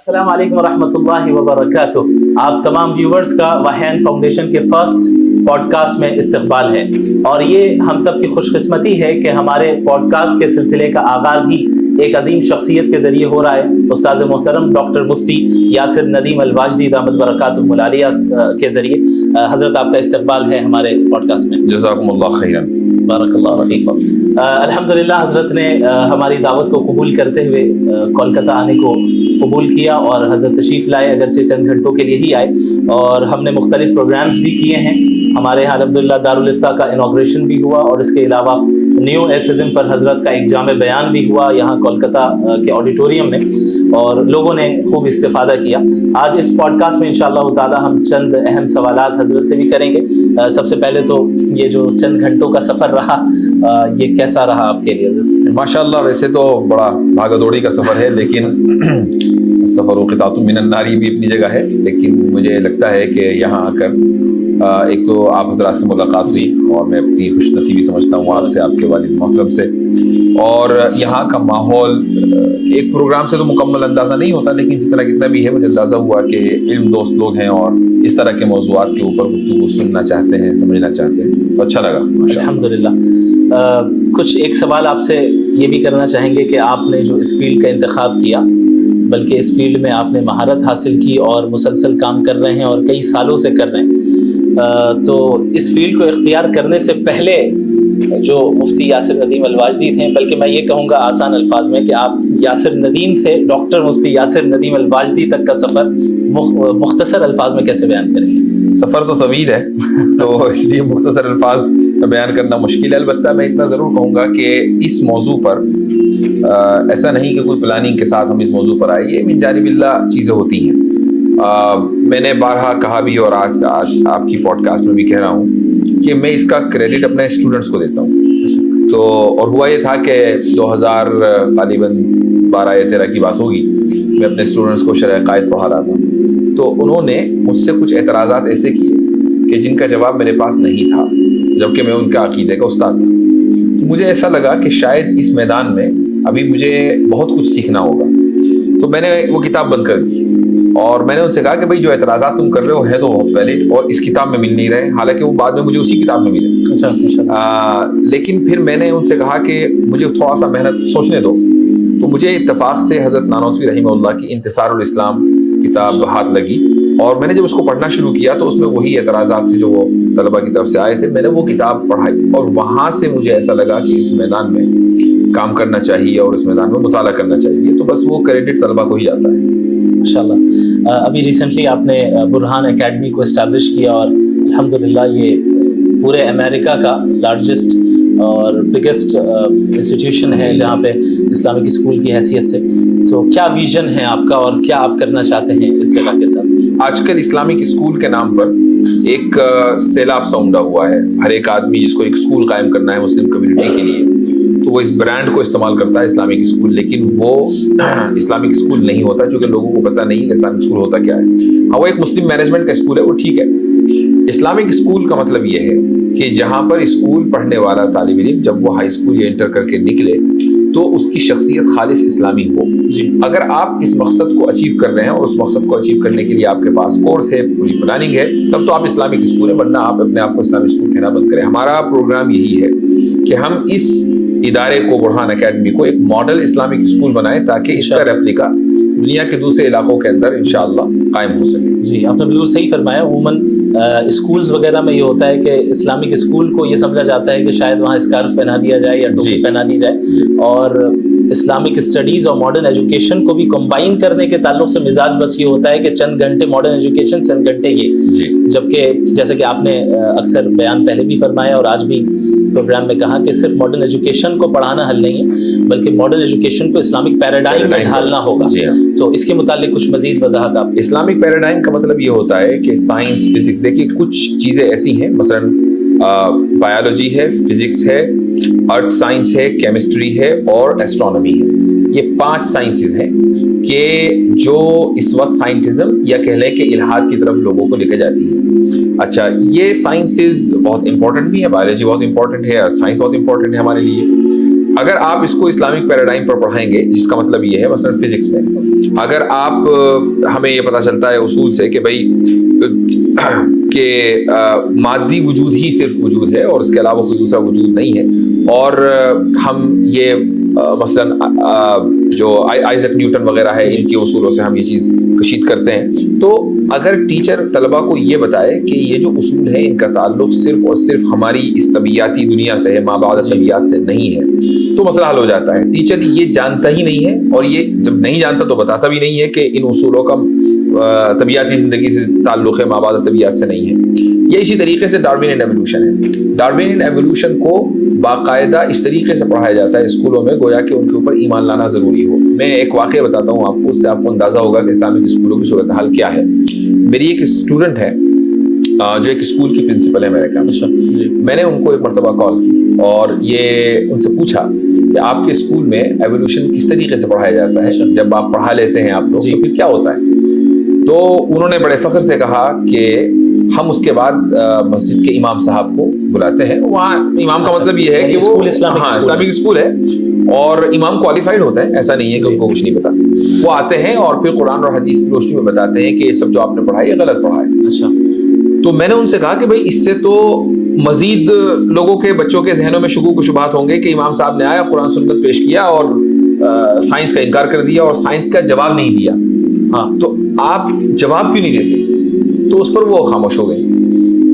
السلام علیکم ورحمۃ اللہ وبرکاتہ. آپ تمام ویورز کا وحین فاؤنڈیشن کے فرسٹ پوڈ کاسٹ میں استقبال ہے، اور یہ ہم سب کی خوش قسمتی ہے کہ ہمارے پوڈ کاسٹ کے سلسلے کا آغاز ہی ایک عظیم شخصیت کے ذریعے ہو رہا ہے. استاذ محترم ڈاکٹر مفتی یاسر ندیم الواجدی دامت برکاتہ العالیہ کے ذریعے. حضرت آپ کا استقبال ہے ہمارے پوڈ کاسٹ میں. جزاکم اللہ خیرا. بارک اللہ فیک. الحمدللہ حضرت نے ہماری دعوت کو قبول کرتے ہوئے کولکتہ آنے کو قبول کیا، اور حضرت تشریف لائے، اگرچہ چند گھنٹوں کے لیے ہی آئے، اور ہم نے مختلف پروگرامز بھی کیے ہیں. ہمارے یہاں الحمدللہ دارالفتاء کا انوگریشن بھی ہوا، اور اس کے علاوہ نیو ایتھزم پر حضرت کا ایک جامع بیان بھی ہوا یہاں کولکتہ کے آڈیٹوریم میں، اور لوگوں نے خوب استفادہ کیا. آج اس پوڈ کاسٹ میں انشاءاللہ تعالی ہم چند اہم سوالات حضرت سے بھی کریں گے. سب سے پہلے تو یہ جو چند گھنٹوں کا سفر رہا، یہ کیسا رہا آپ کے لیے حضرت؟ ماشاءاللہ ویسے تو بڑا بھاگا دوڑی کا سفر ہے، لیکن سفر و قطعۃ من النار بھی اپنی جگہ ہے. لیکن مجھے لگتا ہے کہ یہاں آ کر ایک تو آپ حضرات سے ملاقات ہوئی، اور میں اپنی خوش نصیبی سمجھتا ہوں آپ سے، آپ کے والد محترم سے. اور یہاں کا ماحول ایک پروگرام سے تو مکمل اندازہ نہیں ہوتا، لیکن جتنا بھی ہے مجھے اندازہ ہوا کہ علم دوست لوگ ہیں اور اس طرح کے موضوعات کے اوپر گفتگو سننا چاہتے ہیں، سمجھنا چاہتے ہیں. اچھا لگا الحمدللہ. کچھ ایک سوال آپ سے یہ بھی کرنا چاہیں گے کہ آپ نے جو اس فیلڈ کا انتخاب کیا، بلکہ اس فیلڈ میں آپ نے مہارت حاصل کی اور مسلسل کام کر رہے ہیں اور کئی سالوں سے کر رہے ہیں، تو اس فیلڈ کو اختیار کرنے سے پہلے جو مفتی یاسر ندیم الواجدی تھے، بلکہ میں یہ کہوں گا آسان الفاظ میں کہ آپ یاسر ندیم سے ڈاکٹر مفتی یاسر ندیم الواجدی تک کا سفر مختصر الفاظ میں کیسے بیان کریں گے؟ سفر تو طویل ہے، تو اس لیے مختصر الفاظ بیان کرنا مشکل ہے. البتہ میں اتنا ضرور کہوں گا کہ اس موضوع پر ایسا نہیں کہ کوئی پلاننگ کے ساتھ ہم اس موضوع پر آئے، یہ من جانب اللہ چیزیں ہوتی ہیں. میں نے بارہا کہا بھی، اور آج آپ کی پوڈ کاسٹ میں بھی کہہ رہا ہوں کہ میں اس کا کریڈٹ اپنے اسٹوڈنٹس کو دیتا ہوں. تو اور ہوا یہ تھا کہ 2012 یا 13 کی بات ہوگی، میں اپنے اسٹوڈنٹس کو شرح عقائد پڑھا رہا تھا. تو انہوں نے مجھ سے کچھ اعتراضات ایسے کیے کہ جن کا جواب میرے پاس نہیں تھا، جبکہ میں ان کا عقیدے کا استاد تھا. تو مجھے ایسا لگا کہ شاید اس میدان میں ابھی مجھے بہت کچھ سیکھنا ہوگا. تو میں نے وہ کتاب بند کر دی، اور میں نے ان سے کہا کہ بھائی جو اعتراضات تم کر رہے ہو ہے تو بہت ویلڈ، اور اس کتاب میں مل نہیں رہے، حالانکہ وہ بعد میں مجھے اسی کتاب میں ملے. لیکن پھر میں نے ان سے کہا کہ مجھے تھوڑا سا محنت سوچنے دو. تو مجھے اتفاق سے حضرت نانوتوی رحمہ اللہ کی انتصار الاسلام کتاب ہاتھ لگی، اور میں نے جب اس کو پڑھنا شروع کیا تو اس میں وہی اعتراضات تھے جو وہ طلبہ کی طرف سے آئے تھے. میں نے وہ کتاب پڑھائی، اور وہاں سے مجھے ایسا لگا کہ اس میدان میں کام کرنا چاہیے اور اس میدان میں مطالعہ کرنا چاہیے. تو بس وہ کریڈٹ طلبہ کو ہی جاتا ہے. ماشاءاللہ. ابھی ریسنٹلی آپ نے برہان اکیڈمی کو اسٹیبلش کیا، اور الحمدللہ یہ پورے امریکہ کا لارجسٹ اور بگیسٹ انسٹیٹیوشن ہے جہاں پہ اسلامک اسکول کی حیثیت سے. تو کیا ویژن ہے آپ کا، اور کیا آپ کرنا چاہتے ہیں اس جگہ کے ساتھ؟ آج کل اسلامک اسکول کے نام پر ایک سیلاب سا امڈا ہوا ہے. ہر ایک آدمی جس کو ایک اسکول قائم کرنا ہے مسلم کمیونٹی کے لیے، تو وہ اس برانڈ کو استعمال کرتا ہے اسلامک اسکول. لیکن وہ اسلامک اسکول نہیں ہوتا، چونکہ لوگوں کو پتہ نہیں کہ اسلامک اسکول ہوتا کیا ہے. ہاں، وہ ایک مسلم مینجمنٹ کا اسکول ہے، وہ ٹھیک ہے. اسلامک اسکول کا مطلب یہ ہے کہ جہاں پر اسکول پڑھنے والا طالب علم جب وہ ہائی اسکول یا انٹر کر کے نکلے تو اس کی شخصیت خالص اسلامی ہو. اگر آپ اس مقصد کو اچیو کر رہے ہیں، اور اس مقصد کو اچیو کرنے کے لیے آپ کے پاس کورس ہے، پوری پلاننگ ہے، تب تو آپ اسلامک اسکول ہے، ورنہ آپ اپنے آپ کو اسلامک اسکول کہنا بند کریں. ہمارا پروگرام یہی ہے کہ ہم اس ادارے کو، برہان اکیڈمی کو، ایک ماڈل اسلامک اسکول بنائیں تاکہ اس کا ریپلیکا دنیا کے دوسرے علاقوں کے اندر انشاءاللہ قائم ہو سکے. جی، آپ نے بالکل صحیح فرمایا. عموماً اسکولز وغیرہ میں یہ ہوتا ہے کہ اسلامک اسکول کو یہ سمجھا جاتا ہے کہ شاید وہاں اسکارف پہنا دیا جائے یا ٹوپی پہنا دی جائے، اور اسلامک اسٹڈیز اور ماڈرن ایجوکیشن کو بھی کمبائن کرنے کے تعلق سے مزاج بس یہ ہوتا ہے کہ چند گھنٹے ماڈرن ایجوکیشن، چند گھنٹے یہ. جبکہ جیسے کہ آپ نے اکثر بیان پہلے بھی فرمایا اور آج بھی پروگرام میں کہا کہ صرف ماڈرن ایجوکیشن کو پڑھانا حل نہیں ہے، بلکہ ماڈرن ایجوکیشن کو اسلامک پیراڈائم میں ڈھالنا ہوگا. تو اس کے متعلق کچھ مزید وضاحت آپ. اسلامک پیراڈائم کا مطلب یہ ہوتا ہے کہ سائنس، فزکس، دیکھیے کچھ چیزیں ایسی ہیں، مثلا بایولوجی ہے، فزکس ہے، ارتھ سائنس ہے، کیمسٹری ہے اور ایسٹرونومی ہے. یہ 5 سائنسز ہیں کہ جو اس وقت سائنٹزم یا کہہ لیں کہ الہاد کی طرف لوگوں کو لے کے جاتی ہے. اچھا، یہ سائنسز بہت امپورٹنٹ بھی ہے، بایولوجی بہت امپورٹنٹ ہے، ارتھ سائنس بہت امپورٹنٹ ہے ہمارے لیے. اگر آپ اس کو اسلامک پیراڈائم پر پڑھائیں گے، جس کا مطلب یہ ہے مثلا فزکس میں اگر آپ ہمیں یہ پتہ چلتا ہے اصول سے کہ بھائی کہ مادی وجود ہی صرف وجود ہے اور اس کے علاوہ کوئی دوسرا وجود نہیں ہے، اور ہم یہ مثلا جو آئزک نیوٹن وغیرہ ہے ان کے اصولوں سے ہم یہ چیز کشید کرتے ہیں، تو اگر ٹیچر طلبہ کو یہ بتائے کہ یہ جو اصول ہے ان کا تعلق صرف اور صرف ہماری اس طبیعتی دنیا سے ہے، مابعد طبیعت سے نہیں ہے، تو مسئلہ حل ہو جاتا ہے۔ ٹیچر یہ جانتا ہی نہیں ہے، اور یہ جب نہیں جانتا تو بتاتا بھی نہیں ہے کہ ان اصولوں کا طبیعتی زندگی سے تعلق ہے، مابعد طبیعت سے نہیں ہے۔ یہ اسی طریقے سے ڈاروینین ایوولوشن ہے۔ ڈاروینین ایوولوشن کو باقاعدہ اس طریقے سے پڑھایا جاتا ہے اسکولوں میں گویا کہ ان کے اوپر ایمان لانا ضروری ہو۔ میں ایک واقعہ بتاتا ہوں آپ کو، اس سے آپ کو اندازہ ہوگا کہ اسلامک اسکولوں کی صورتحال کیا ہے۔ میری ایک اسٹوڈنٹ ہے جو ایک اسکول کی پرنسپل ہے میرے خیال میں، میں نے ان کو ایک مرتبہ کال کی اور یہ ان سے پوچھا کہ آپ کے اسکول میں ایوولوشن کس طریقے سے پڑھایا جاتا ہے، جب آپ پڑھا لیتے ہیں آپ لوگ تو پھر کیا ہوتا ہے؟ تو انہوں نے بڑے فخر سے کہا کہ ہم اس کے بعد مسجد کے امام صاحب کو بلاتے ہیں، وہاں امام کا مطلب یہ ہے کہ وہ اسلامک اسکول ہے اور امام کوالیفائڈ ہوتا ہے، ایسا نہیں ہے کہ ان کو کچھ نہیں پتا، وہ آتے ہیں اور پھر قرآن اور حدیث کی روشنی میں بتاتے ہیں کہ یہ سب جو آپ نے پڑھا ہے یہ غلط پڑھا ہے۔ اچھا، تو میں نے ان سے کہا کہ بھائی اس سے تو مزید لوگوں کے بچوں کے ذہنوں میں شکوک و شبہات ہوں گے کہ امام صاحب نے آیا قرآن سنت پیش کیا اور سائنس کا انکار کر دیا اور سائنس کا جواب نہیں دیا، ہاں تو آپ جواب کیوں نہیں دیتے؟ تو اس پر وہ خاموش ہو گئے۔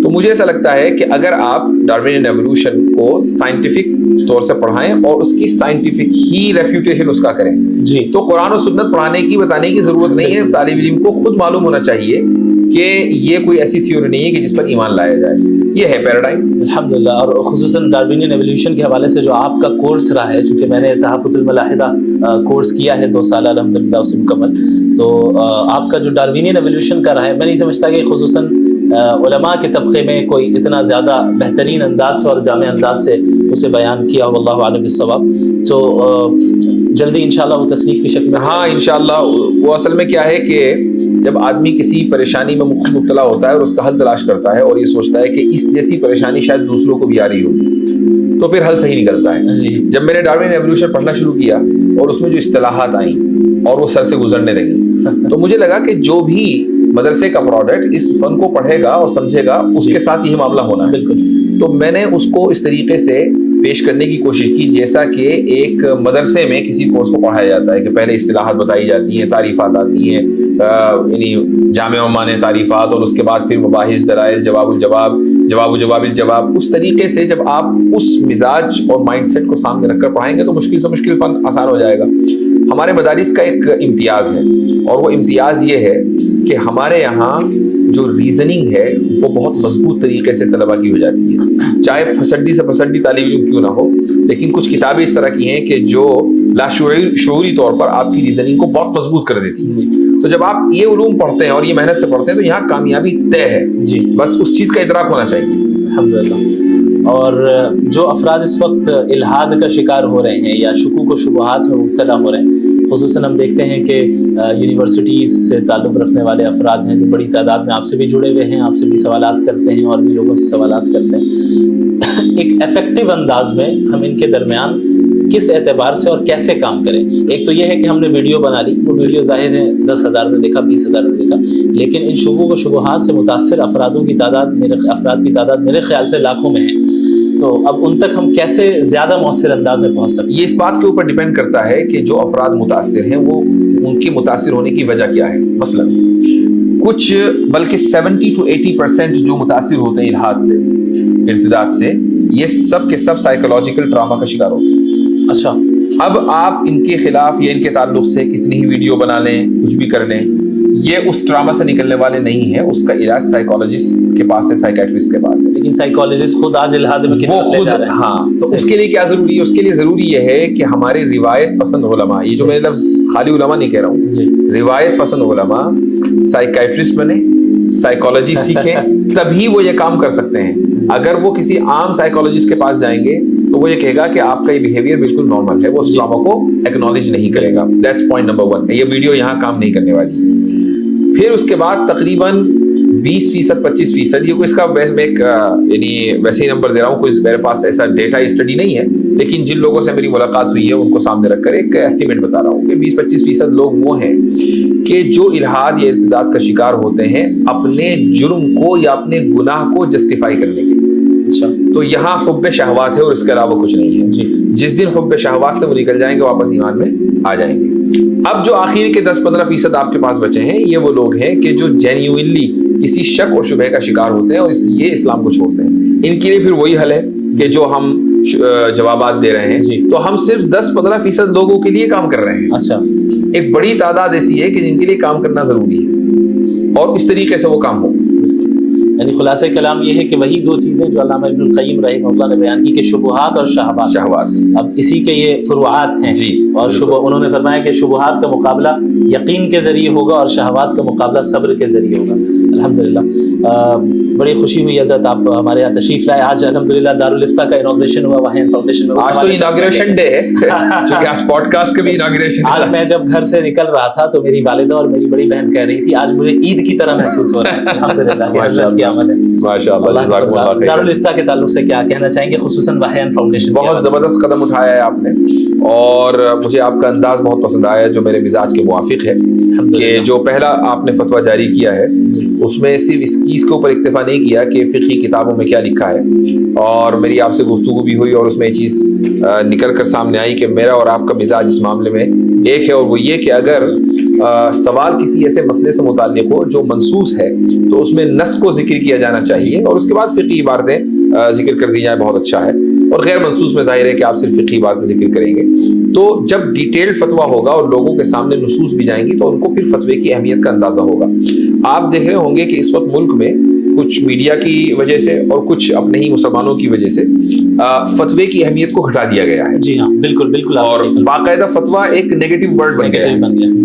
تو مجھے ایسا لگتا ہے کہ اگر آپ ڈاروینین ایوولوشن کو سائنٹیفک طور سے پڑھائیں اور اس کی سائنٹیفک ہی ریفیوٹیشن اس کا کریں جی، تو قرآن و سنت پڑھانے کی بتانے کی ضرورت نہیں ہے، طالب علم کو خود معلوم ہونا چاہیے کہ یہ کوئی ایسی تھیوری نہیں ہے کہ جس پر ایمان لایا جائے۔ یہ ہے پیراڈائم الحمدللہ۔ اور خصوصاً ڈاروینین ایوولوشن کے حوالے سے جو آپ کا کورس رہا ہے، چونکہ میں نے تحفظ الملاحدہ کورس کیا ہے 2 سال الحمدللہ اسے مکمل، تو آپ کا جو ڈاروینین ایوولوشن کا رہا ہے، میں نہیں سمجھتا کہ خصوصاً علماء کے طبقے میں کوئی اتنا زیادہ بہترین انداز سے اور جامع انداز سے اسے بیان کیا، واللہ اعلم بالصواب۔ تو جلدی انشاءاللہ وہ تصنیف کی شکل میں، ہاں انشاءاللہ۔ وہ اصل میں کیا ہے کہ جب آدمی کسی پریشانی میں مبتلا ہوتا ہے اور اس کا حل تلاش کرتا ہے اور یہ سوچتا ہے کہ اس جیسی پریشانی شاید دوسروں کو بھی آ رہی ہو، تو پھر حل صحیح نکلتا ہے۔ جب میں نے ڈاروین ایوولوشن پڑھنا شروع کیا اور اس میں جو اصطلاحات آئیں اور وہ سر سے گزرنے لگیں، تو مجھے لگا کہ جو بھی مدرسے کا پروڈکٹ اس فن کو پڑھے گا اور سمجھے گا اس کے ساتھ یہ معاملہ ہونا ہے۔ بالکل۔ تو میں نے اس کو اس طریقے سے پیش کرنے کی کوشش کی جیسا کہ ایک مدرسے میں کسی کورس کو پڑھایا جاتا ہے کہ پہلے اصطلاحات بتائی جاتی ہیں، تعریفات آتی ہیں، یعنی جامع و مانع تعریفات، اور اس کے بعد پھر مباحث، دلائل، جواب الجواب، جواب و جواب الجواب۔ اس طریقے سے جب آپ اس مزاج اور مائنڈ سیٹ کو سامنے رکھ کر پڑھائیں گے تو مشکل سے مشکل فن آسان ہو جائے گا۔ ہمارے مدارس کا ایک امتیاز ہے، اور وہ امتیاز یہ ہے کہ ہمارے یہاں جو ریزننگ ہے وہ بہت مضبوط طریقے سے طلبہ کی ہو جاتی ہے، چاہے پھسڈی سے پھسڈی طالب علم کیوں نہ ہو، لیکن کچھ کتابیں اس طرح کی ہیں کہ جو لاشعوری طور پر آپ کی ریزننگ کو بہت مضبوط کر دیتی ہیں۔ تو جب آپ یہ علوم پڑھتے ہیں اور یہ محنت سے پڑھتے ہیں تو یہاں کامیابی طے ہے جی، بس اس چیز کا ادراک ہونا چاہیے۔ الحمدللہ۔ اور جو افراد اس وقت الحاد کا شکار ہو رہے ہیں یا شکوک و شبہات میں مبتلا ہو رہے ہیں، خصوصاً ہم دیکھتے ہیں کہ یونیورسٹیز سے تعلق رکھنے والے افراد ہیں جو بڑی تعداد میں آپ سے بھی جڑے ہوئے ہیں، آپ سے بھی سوالات کرتے ہیں اور بھی لوگوں سے سوالات کرتے ہیں، ایک ایفیکٹو انداز میں ہم ان کے درمیان کس اعتبار سے اور کیسے کام کریں؟ ایک تو یہ ہے کہ ہم نے ویڈیو بنا لی، وہ ویڈیو ظاہر ہے 10,000 نے دیکھا، 20,000 نے دیکھا، لیکن ان شکوک و شبہات سے متاثر افراد کی تعداد میرے خیال سے لاکھوں میں ہے۔ تو اب ان تک ہم کیسے زیادہ مؤثر انداز میں پہنچ سکتے ہیں؟ یہ اس بات کے اوپر ڈیپینڈ کرتا ہے کہ جو افراد متاثر ہیں وہ ان کی متاثر ہونے کی وجہ کیا ہے۔ مثلا کچھ بلکہ 70 to 80% جو متاثر ہوتے ہیں الحاد سے، ارتداد سے، یہ سب کے سب سائیکولوجیکل ٹراما کا شکار ہوتے ہیں۔ اچھا، اب آپ ان کے خلاف یا ان کے تعلق سے کتنی ہی ویڈیو بنا لیں، کچھ بھی کر لیں، یہ اس ٹراما سے نکلنے والے نہیں ہیں۔ اس کا علاج سائیکالوجسٹ کے پاس ہے، سائیکیٹرسٹ کے پاس ہے، لیکن سائیکالوجسٹ خود آج الحاد میں وہ خود ہاں۔ تو اس کے لیے کیا ضروری ہے؟ اس کے لیے ضروری یہ ہے کہ ہمارے روایت پسند علماء، یہ جو میں لفظ خالی علماء نہیں کہہ رہا ہوں، روایت پسند علماء سائیکیٹرسٹ بنے، سائیکالوجی سیکھیں، تبھی وہ یہ کام کر سکتے ہیں۔ اگر وہ کسی عام سائیکالوجسٹ کے پاس جائیں گے تو وہ یہ کہے گا کہ آپ کا یہ بیہیویئر بالکل نارمل ہے، وہ اس ٹراما کو ایکنالج نہیں کرے گا۔ That's point number 1۔ یہ ویڈیو یہاں کام نہیں کرنے والی ہے۔ پھر اس کے بعد تقریباً 20%, 25%, یہ کوئی اس کا میں ایک یعنی ویسے ہی نمبر دے رہا ہوں، کوئی میرے پاس ایسا ڈیٹا اسٹڈی نہیں ہے، لیکن جن لوگوں سے میری ملاقات ہوئی ہے ان کو سامنے رکھ کر ایک ایسٹیمیٹ بتا رہا ہوں کہ 20-25% لوگ وہ ہیں کہ جو الحاد یا ارتداد کا شکار ہوتے ہیں اپنے جرم کو یا اپنے گناہ کو جسٹیفائی کرنے کے لیے۔ اچھا، تو یہاں حب شہوات ہے اور اس کے علاوہ کچھ نہیں ہے۔ جس دن حب شہوات سے وہ نکل جائیں گے واپس ایمان میں آ جائیں گے۔ اب جو آخر کے 10-15% آپ کے پاس بچے ہیں، یہ وہ لوگ ہیں کہ جو جینیوئنلی کسی شک اور شبہ کا شکار ہوتے ہیں اور اس لیے اسلام کو چھوڑتے ہیں۔ ان کے لیے پھر وہی حل ہے کہ جو ہم جوابات دے رہے ہیں، تو ہم صرف 10-15% لوگوں کے لیے کام کر رہے ہیں۔ اچھا، ایک بڑی تعداد ایسی ہے کہ جن کے لیے کام کرنا ضروری ہے اور اس طریقے سے وہ کام ہو۔ یعنی خلاصہ کلام یہ ہے کہ وہی دو چیزیں جو علامہ ابن القیم رحمہ اللہ نے بیان کی کہ شبہات اور شہوات، اب اسی کے یہ فروعات ہیں جی، اور انہوں نے فرمایا کہ شبہات کا مقابلہ یقین کے ذریعے ہوگا اور شہوات کا مقابلہ صبر کے ذریعے ہوگا۔ الحمدللہ بڑی خوشی ہوئی حضرت آپ ہمارے یہاں تشریف لائے۔ آج الحمدللہ دارالفتہ کا انوگریشن ہوا وحین فاؤنڈیشن میں۔ آج تو انوگریشن ڈے ہے کیونکہ آج پوڈ کاسٹ کا بھی انوگریشن ہے۔ آج میں جب گھر سے نکل رہا تھا تو میری والدہ اور میری بڑی بہن کہہ رہی تھی آج مجھے عید کی طرح محسوس ہو رہا ہے۔ الحمدللہ حضرت کی آمد ہے۔ ماشاءاللہ، جزاکم اللہ خیر۔ دارالفتہ کے تعلق سے کیا کہنا چاہیں گے، خصوصاً وحین فاؤنڈیشن؟ بہت زبردست قدم اٹھایا ہے آپ نے اور مجھے آپ کا انداز بہت پسند آیا جو میرے مزاج کے موافق ہے کہ جو پہلا آپ نے فتویٰ جاری کیا ہے اس میں صرف اس چیز کے اوپر اکتفا نہیں کیا کہ فقہی کتابوں میں کیا لکھا ہے، اور میری آپ سے گفتگو بھی ہوئی اور اس میں یہ چیز نکل کر سامنے آئی کہ میرا اور آپ کا مزاج اس معاملے میں ایک ہے، اور وہ یہ کہ اگر سوال کسی ایسے مسئلے سے متعلق ہو جو منصوص ہے تو اس میں نص کو ذکر کیا جانا چاہیے اور اس کے بعد فقہی عبارتیں ذکر کر دی جائیں، بہت اچھا ہے۔ اور غیر منصوص میں ظاہر ہے کہ آپ صرف فقہی عبارتیں ذکر کریں گے، تو جب ڈیٹیلڈ فتویٰ ہوگا اور لوگوں کے سامنے نصوص بھی جائیں گی تو ان کو پھر فتوے کی اہمیت کا اندازہ ہوگا۔ آپ دیکھ رہے ہوں گے کہ اس وقت ملک میں کچھ میڈیا کی وجہ سے اور کچھ اپنے ہی مسلمانوں کی وجہ سے فتوے کی اہمیت کو گھٹا دیا گیا ہے۔ جی ہاں، بالکل بالکل، اور باقاعدہ فتویٰ ایک نیگیٹو ورڈ بن گیا ہے۔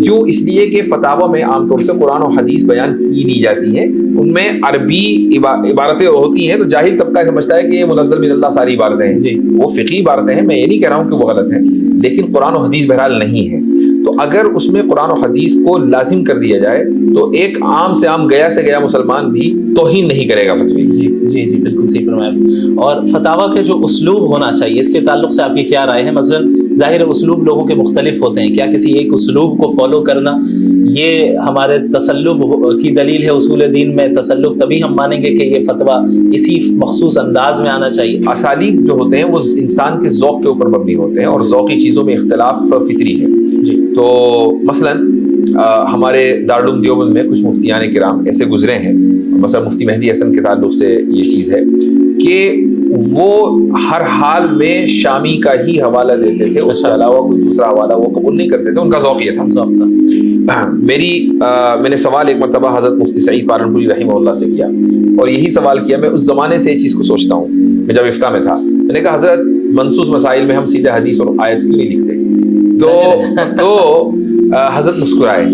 کیوں؟ اس لیے کہ فتاوی میں عام طور سے قرآن و حدیث بیان کی نہیں جاتی ہیں، ان میں عربی عبارتیں ہوتی ہیں، تو جاہل طبقہ سمجھتا ہے کہ یہ منزل من اللہ ساری عبارتیں ہیں، وہ فقہی عبارتیں ہیں۔ میں یہ نہیں کہہ رہا ہوں کہ وہ غلط ہیں، لیکن قرآن و حدیث بہرحال نہیں ہے۔ تو اگر اس میں قرآن و حدیث کو لازم کر دیا جائے تو ایک عام سے عام گیا سے گیا مسلمان بھی توہین نہیں کرے گا فتوی۔ جی جی بالکل صحیح فرمایا۔ اور فتاوی کے جو اسلوب ہونا چاہیے اس کے تعلق سے آپ کی کیا رائے ہے؟ مثلاً ظاہر اسلوب لوگوں کے مختلف ہوتے ہیں، کیا کسی ایک اسلوب کو فالو کرنا یہ ہمارے تسلب کی دلیل ہے؟ اصول دین میں تسلب تبھی ہم مانیں گے کہ یہ فتویٰ اسی مخصوص انداز میں آنا چاہیے۔ اسالیب جو ہوتے ہیں وہ انسان کے ذوق کے اوپر مبنی ہوتے ہیں اور ذوقی چیزوں میں اختلاف فطری ہے۔ جی، تو مثلاً ہمارے دارالعلوم دیوبند میں کچھ مفتیان کرام ایسے گزرے ہیں، مثلا مفتی مہدی حسن کے تعلق سے یہ چیز ہے کہ وہ ہر حال میں شامی کا ہی حوالہ دیتے تھے، اس کے علاوہ کوئی دوسرا حوالہ وہ قبول نہیں کرتے تھے، ان کا ذوق یہ تھا۔ میں نے سوال ایک مرتبہ حضرت مفتی سعید پالنپوری رحمہ اللہ سے کیا اور یہی سوال کیا۔ میں اس زمانے سے یہ چیز کو سوچتا ہوں، میں جب افتاء میں تھا میں نے کہا حضرت منصوص مسائل میں ہم سیدھے حدیث اور آیت کیوں نہیں لکھتے؟ تو حضرت مسکرائے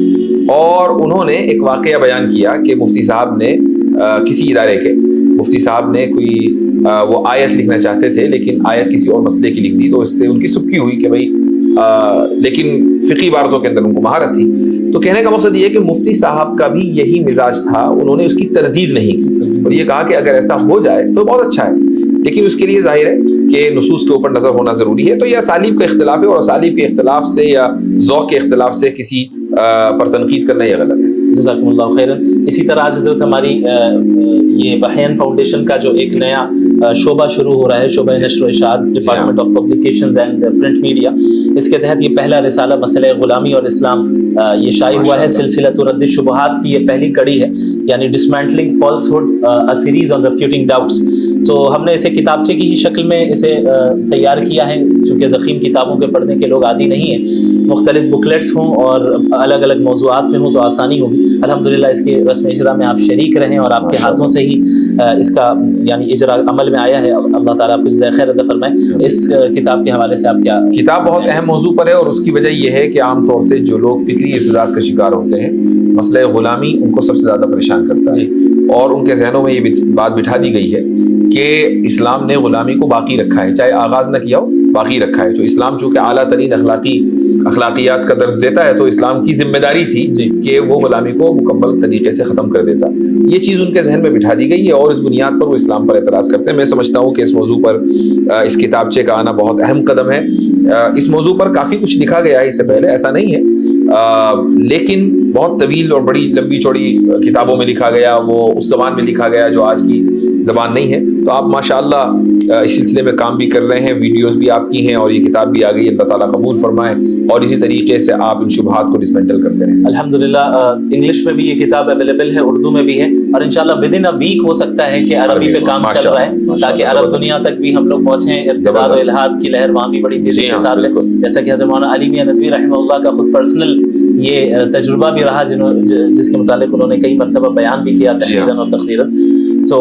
اور انہوں نے ایک واقعہ بیان کیا کہ مفتی صاحب نے کسی ادارے کے مفتی صاحب نے کوئی وہ آیت لکھنا چاہتے تھے لیکن آیت کسی اور مسئلے کی لکھ دی، تو اس سے ان کی سبکی ہوئی کہ بھائی لیکن فقہی عبارتوں کے اندر ان کو مہارت تھی۔ تو کہنے کا مقصد یہ ہے کہ مفتی صاحب کا بھی یہی مزاج تھا، انہوں نے اس کی تردید نہیں کی اور یہ کہا کہ اگر ایسا ہو جائے تو بہت اچھا ہے، لیکن اس کے لیے ظاہر ہے کہ نصوص کے اوپر نظر ہونا ضروری ہے۔ تو یہ اسالیب کا اختلاف ہے اور اسالیب کے اختلاف سے یا ذوق کے اختلاف سے کسی پر تنقید کرنا یہ غلط ہے۔ جزاکم اللہ خیراً۔ اسی طرح آج حضرت ہماری یہ وحین فاؤنڈیشن کا جو ایک نیا شعبہ شروع ہو رہا ہے، شعبہ نشر و اشاعت، department of publications and print media, اس کے تحت یہ پہلا رسالہ مسئلہ غلامی اور اسلام یہ شائع ہوا ہے۔ سلسلۃ رد الشبہات کی یہ پہلی کڑی ہے، یعنی ڈسمینٹلنگ فالسہڈ، ا سیریز آن ریفیوٹنگ ڈاؤٹس۔ تو ہم نے اسے کتابچے کی ہی شکل میں اسے تیار کیا ہے، چونکہ ضخیم کتابوں کے پڑھنے کے لوگ عادی نہیں ہیں، مختلف بکلیٹس ہوں اور الگ الگ موضوعات میں ہوں تو آسانی ہوگی۔ الحمدللہ اس کے رسم اجرا میں آپ شریک رہیں اور آپ کے ہاتھوں سے ہی اس کا یعنی اجرا عمل میں آیا ہے۔ اللہ تعالیٰ آپ کو جزائے خیر عطا فرمائے۔ اس کتاب کے حوالے سے آپ کیا؟ کتاب بہت اہم موضوع پر ہے اور اس کی وجہ یہ ہے کہ عام طور سے جو لوگ فکری ارتداد کا شکار ہوتے ہیں، مسئلہ غلامی ان کو سب سے زیادہ پریشان کرتا ہے اور ان کے ذہنوں میں یہ بات بٹھا دی گئی ہے کہ اسلام نے غلامی کو باقی رکھا ہے، چاہے آغاز نہ کیا ہو باقی رکھا ہے. تو اسلام چونکہ اعلیٰ ترین اخلاقیات کا درس دیتا ہے تو اسلام کی ذمہ داری تھی کہ وہ غلامی کو مکمل طریقے سے ختم کر دیتا. یہ چیز ان کے ذہن میں بٹھا دی گئی ہے اور اس بنیاد پر وہ اسلام پر اعتراض کرتے ہیں. میں سمجھتا ہوں کہ اس موضوع پر اس کتابچے کا آنا بہت اہم قدم ہے. اس موضوع پر کافی کچھ لکھا گیا ہے اس سے پہلے, ایسا نہیں ہے, لیکن بہت طویل اور بڑی لمبی چوڑی کتابوں میں لکھا گیا, وہ اس زبان میں لکھا گیا جو آج کی زبان نہیں ہے. تو آپ ماشاءاللہ اس سلسلے میں کام بھی کر رہے ہیں, ویڈیوز بھی آپ کی ہیں اور یہ کتاب بھی آ گئی. اللہ تعالیٰ قبول فرمائے اور اسی طریقے سے آپ ان شبہات کو ڈسمنٹل کرتے رہیں. الحمدللہ انگلش میں بھی یہ کتاب اویلیبل ہے, اردو میں بھی ہے, اور انشاءاللہ ودن اے ویک ہو سکتا ہے کہ عربی پہ کام چل رہا ہے تاکہ عرب دنیا تک بھی ہم لوگ پہنچیں. ارتداد و الحاد کی لہر وہاں بھی بڑی تیزی کے ساتھ ہے, جیسا کہ حضرت مولانا علی میاں ندوی رحمہ اللہ کا خود پرسنل یہ تجربہ بھی رہا جس کے متعلق انہوں نے کئی مرتبہ بیان بھی کیا تحریراً اور تقریراً. تو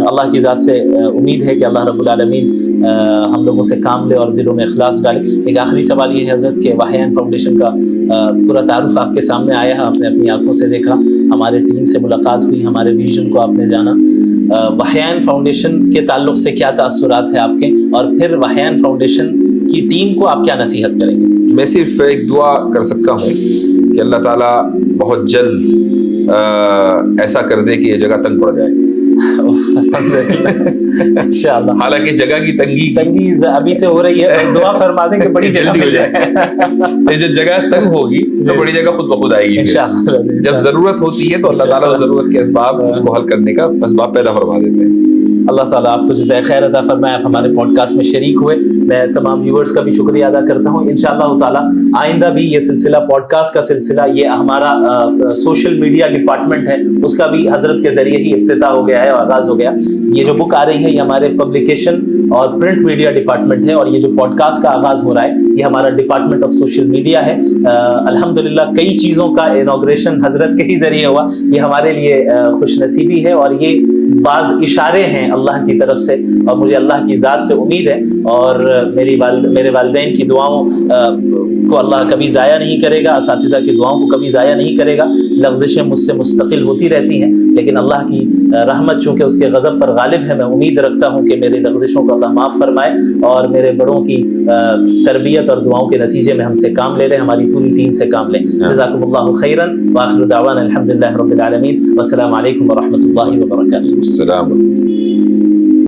اللہ کی ذات سے امید ہے کہ اللہ رب العالمین ہم لوگوں سے کام لے اور دلوں میں اخلاص ڈالے. ایک آخری سوال یہ ہے حضرت کہ وحیان فاؤنڈیشن کا پورا تعارف آپ کے سامنے آیا, آپ نے اپنی آنکھوں سے دیکھا, ہمارے ٹیم سے ملاقات ہوئی, ہمارے ویژن کو آپ نے جانا. وحیان فاؤنڈیشن کے تعلق سے کیا تاثرات ہیں آپ کے, اور پھر وحیان فاؤنڈیشن کی ٹیم کو آپ کیا نصیحت کریں گے؟ میں صرف ایک دعا کر سکتا ہوں کہ اللہ تعالیٰ بہت جلد ایسا کر دے کہ یہ جگہ تنگ پڑ جائے. انشاءاللہ. حالانکہ جگہ کی تنگی ابھی سے ہو رہی ہے, بس دعا فرما دیں کہ بڑی جلدی ہو جائے. یہ جو جگہ تنگ ہوگی تو بڑی جگہ خود بخود آئے گی. انشاءاللہ جب ضرورت ہوتی ہے تو اللہ تعالیٰ اس ضرورت کے اسباب اس کو حل کرنے کا اسباب پیدا فرما دیتے ہیں. اللہ تعالیٰ آپ کو جزائے خیر عطا فرمائے. آپ ہمارے پوڈ کاسٹ میں شریک ہوئے, میں تمام ویورز کا بھی شکریہ ادا کرتا ہوں. انشاءاللہ تعالیٰ آئندہ بھی یہ سلسلہ پوڈ کاسٹ کا سلسلہ, یہ ہمارا سوشل میڈیا ڈپارٹمنٹ ہے, اس کا بھی حضرت کے ذریعے ہی افتتاح ہو گیا ہے, آغاز ہو گیا. یہ جو بک آ رہی ہے یہ ہمارے پبلیکیشن اور پرنٹ میڈیا ڈپارٹمنٹ ہے, اور یہ جو پوڈ کاسٹ کا آغاز ہو رہا ہے یہ ہمارا ڈپارٹمنٹ آف سوشل میڈیا ہے. الحمدللہ کئی چیزوں کا انوگریشن حضرت کے ہی ذریعے ہوا, یہ ہمارے لیے خوش نصیبی ہے, اور یہ بعض اشارے ہیں اللہ کی طرف سے, اور مجھے اللہ کی ذات سے امید ہے, اور میرے والدین کی دعاؤں کو اللہ کبھی ضائع نہیں کرے گا, اساتذہ کی دعاؤں کو کبھی ضائع نہیں کرے گا. لغزشیں مجھ سے مستقل ہوتی رہتی ہیں, لیکن اللہ کی رحمت چونکہ اس کے غضب پر غالب ہے, میں امید رکھتا ہوں کہ میری لغزشوں کو اللہ معاف فرمائے اور میرے بڑوں کی تربیت اور دعاؤں کے نتیجے میں ہم سے کام لے لیں, ہماری پوری ٹیم سے کام لیں. جزاکم اللہ خیراً, وآخر دعوانا الحمدللہ رب العالمین, والسلام علیکم ورحمۃ اللہ وبرکاتہ. السلام.